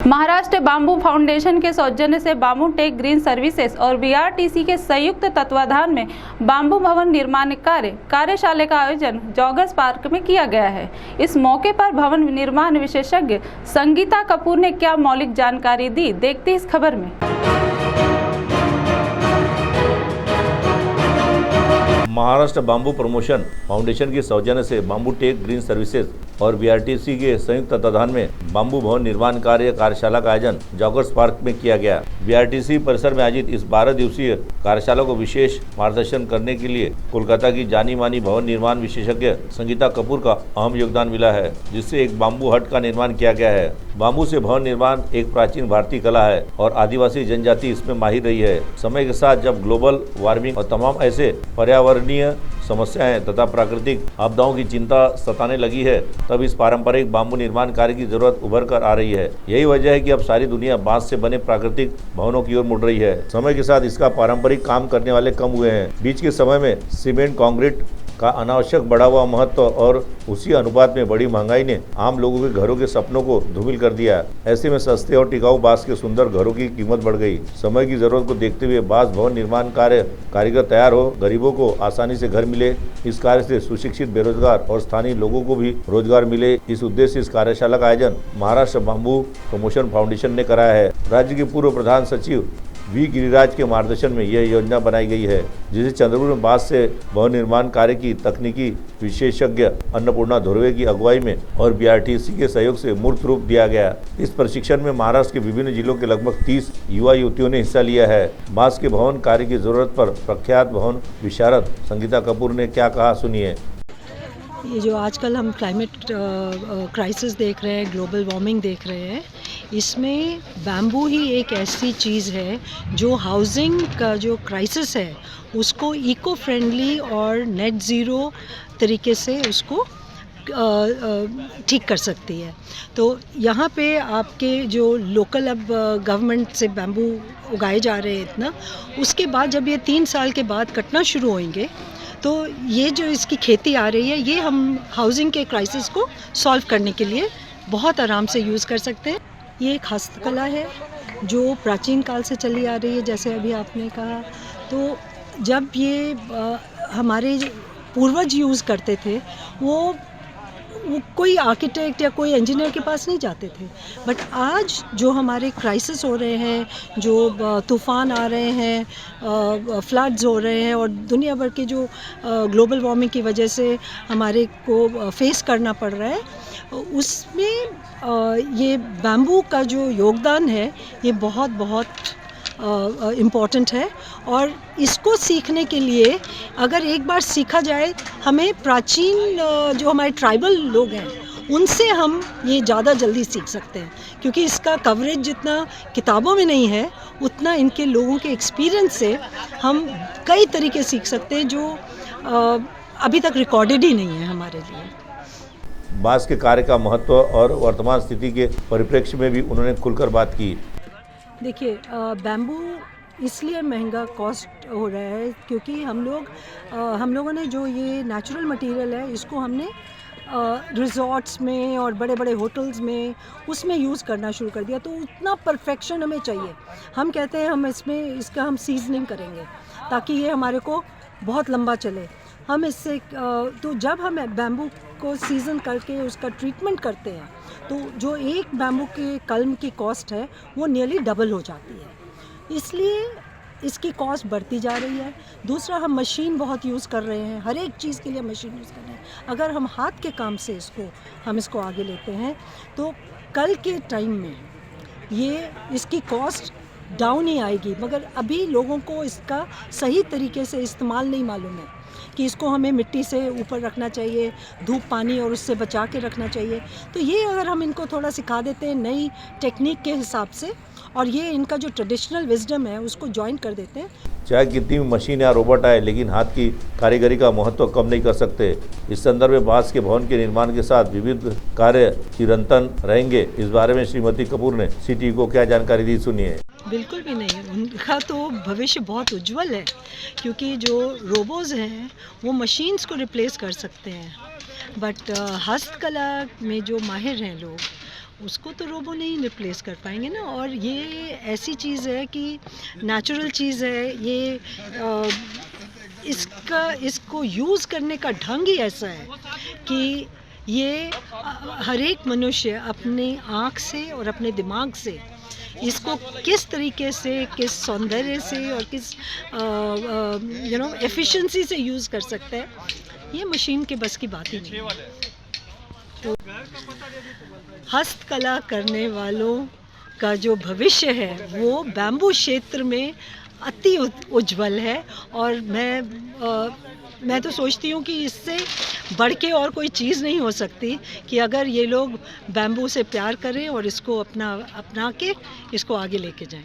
Maharashtra bamboo foundation के सौजन्य से बाम्बू टेक ग्रीन सर्विसेज और बीआरटीसी के संयुक्त तत्वाधान में बाम्बू भवन निर्माण कार्यशाला का आयोजन जॉगर्स पार्क में किया गया है। इस मौके पर भवन निर्माण विशेषज्ञ संगीता कपूर ने क्या मौलिक जानकारी दी, देखते इस खबर में। महाराष्ट्र बाम्बू प्रमोशन फाउंडेशन की सौजन्य से बाम्बू टेक ग्रीन सर्विसेज और बीआरटीसी के संयुक्त तत्वाधान में बाम्बू भवन निर्माण कार्यशाला का आयोजन जॉगर्स पार्क में किया गया। बीआरटीसी परिसर में आयोजित इस 12 दिवसीय कार्यशाला को विशेष मार्गदर्शन करने के लिए कोलकाता की जानी मानी भवन निर्माण विशेषज्ञ संगीता कपूर का अहम योगदान मिला है, जिससे एक बाम्बू हट का निर्माण किया गया है। बाम्बू से भवन निर्माण एक प्राचीन भारतीय कला है और आदिवासी जनजाति इसमें माहिर रही है। समय के साथ जब ग्लोबल वार्मिंग और तमाम ऐसे पर्यावरणीय समस्याएं तथा प्राकृतिक आपदाओं की चिंता सताने लगी है, तब इस पारंपरिक बाम्बू निर्माण कार्य की जरूरत उभर कर आ रही है। यही वजह है कि अब सारी दुनिया बांस से बने प्राकृतिक भवनों की ओर मुड़ रही है। समय के साथ इसका पारंपरिक काम करने वाले कम हुए हैं। बीच के समय में सीमेंट कंक्रीट का अनावश्यक बढ़ा हुआ महत्व और उसी अनुपात में बड़ी महंगाई ने आम लोगों के घरों के सपनों को धूमिल कर दिया। ऐसे में सस्ते और टिकाऊ बांस के सुंदर घरों की कीमत बढ़ गई। समय की जरूरत को देखते हुए बांस भवन निर्माण कारीगर तैयार हो, गरीबों को आसानी से घर मिले, इस कार्य से सुशिक्षित बेरोजगार और स्थानीय लोगों को भी रोजगार मिले, इस उद्देश्य से इस कार्यशाला का आयोजन महाराष्ट्र बाम्बू प्रमोशन फाउंडेशन ने कराया है। राज्य के पूर्व प्रधान सचिव वी गिरिराज के मार्गदर्शन में यह योजना बनाई गई है, जिसे चंद्रपुर में बांस से भवन निर्माण कार्य की तकनीकी विशेषज्ञ अन्नपूर्णा धुर्वे की अगुवाई में और बीआरटीसी के सहयोग से मूर्त रूप दिया गया। इस प्रशिक्षण में महाराष्ट्र के विभिन्न जिलों के लगभग 30 युवा युवतियों ने हिस्सा लिया है। बांस के भवन कार्य की जरूरत पर प्रख्यात भवन विशारद संगीता कपूर ने क्या कहा, सुनिए। ये जो आजकल हम क्लाइमेट क्राइसिस देख रहे हैं, ग्लोबल वार्मिंग देख रहे हैं, इसमें बैम्बू ही एक ऐसी चीज़ है जो हाउसिंग का जो क्राइसिस है उसको इको फ्रेंडली और नेट ज़ीरो तरीके से उसको ठीक कर सकती है। तो यहाँ पे आपके जो लोकल अब गवर्नमेंट से बैम्बू उगाए जा रहे हैं इतना, उसके बाद जब ये 3 साल के बाद कटना शुरू होंगे तो ये जो इसकी खेती आ रही है, ये हम हाउसिंग के क्राइसिस को सॉल्व करने के लिए बहुत आराम से यूज़ कर सकते हैं। ये एक हस्तकला है जो प्राचीन काल से चली आ रही है, जैसे अभी आपने कहा। तो जब ये हमारे पूर्वज यूज़ करते थे, वो कोई आर्किटेक्ट या कोई इंजीनियर के पास नहीं जाते थे। बट आज जो हमारे क्राइसिस हो रहे हैं, जो तूफ़ान आ रहे हैं, फ्लड्स हो रहे हैं और दुनिया भर के जो ग्लोबल वार्मिंग की वजह से हमारे को फेस करना पड़ रहा है, उसमें ये बैम्बू का जो योगदान है ये बहुत इम्पॉर्टेंट है। और इसको सीखने के लिए अगर एक बार सीखा जाए, हमें प्राचीन जो हमारे ट्राइबल लोग हैं उनसे हम ये ज़्यादा जल्दी सीख सकते हैं, क्योंकि इसका कवरेज जितना किताबों में नहीं है, उतना इनके लोगों के एक्सपीरियंस से हम कई तरीके सीख सकते हैं जो अभी तक रिकॉर्डेड ही नहीं है हमारे लिए। बांस के कार्य का महत्व और वर्तमान स्थिति के परिप्रेक्ष्य में भी उन्होंने खुलकर बात की। देखिए, बैम्बू इसलिए महंगा कॉस्ट हो रहा है क्योंकि हम लोगों ने जो ये नेचुरल मटेरियल है इसको हमने रिजॉर्ट्स में और बड़े बड़े होटल्स में उसमें यूज़ करना शुरू कर दिया। तो उतना परफेक्शन हमें चाहिए। हम कहते हैं हम इसका हम सीजनिंग करेंगे ताकि ये हमारे को बहुत लंबा चले। हम इससे तो जब हम बैम्बू को सीजन करके उसका ट्रीटमेंट करते हैं तो जो एक बैम्बू के कलम की कॉस्ट है वो नियरली डबल हो जाती है, इसलिए इसकी कॉस्ट बढ़ती जा रही है। दूसरा, हम मशीन बहुत यूज़ कर रहे हैं, हर एक चीज़ के लिए मशीन यूज़ कर रहे हैं। अगर हम हाथ के काम से हम इसको आगे लेते हैं तो कल के टाइम में इसकी कॉस्ट डाउन ही आएगी। मगर अभी लोगों को इसका सही तरीके से इस्तेमाल नहीं मालूम है कि इसको हमें मिट्टी से ऊपर रखना चाहिए, धूप पानी और उससे बचा के रखना चाहिए। तो ये अगर हम इनको थोड़ा सिखा देते हैं नई टेक्निक के हिसाब से, और ये इनका जो ट्रेडिशनल विजडम है उसको ज्वाइन कर देते हैं। चाहे कितनी भी मशीन या रोबोट आए, लेकिन हाथ की कारीगरी का महत्व कम नहीं कर सकते। इस संदर्भ में बांस के भवन के निर्माण के साथ विविध कार्य चिरंतन रहेंगे। इस बारे में श्रीमती कपूर ने सिटी को क्या जानकारी दी, सुनिए। बिल्कुल भी नहीं, उनका तो भविष्य बहुत उज्जवल है, क्योंकि जो रोबोज हैं वो मशीन्स को रिप्लेस कर सकते हैं। बट हस्तकला में जो माहिर हैं लोग, उसको तो रोबो नहीं रिप्लेस कर पाएंगे ना। और ये ऐसी चीज़ है कि नेचुरल चीज़ है ये, इसको यूज़ करने का ढंग ही ऐसा है कि ये हर एक मनुष्य अपनी आँख से और अपने दिमाग से इसको किस तरीके से, किस सौंदर्य से और किस एफिशिएंसी से यूज़ कर सकता है, ये मशीन के बस की बात ही नहीं है। तो हस्तकला करने वालों का जो भविष्य है वो बैम्बू क्षेत्र में अति उज्जवल है। और मैं तो सोचती हूँ कि इससे बढ़ के और कोई चीज़ नहीं हो सकती कि अगर ये लोग बैम्बू से प्यार करें और इसको अपना के इसको आगे लेके जाएं।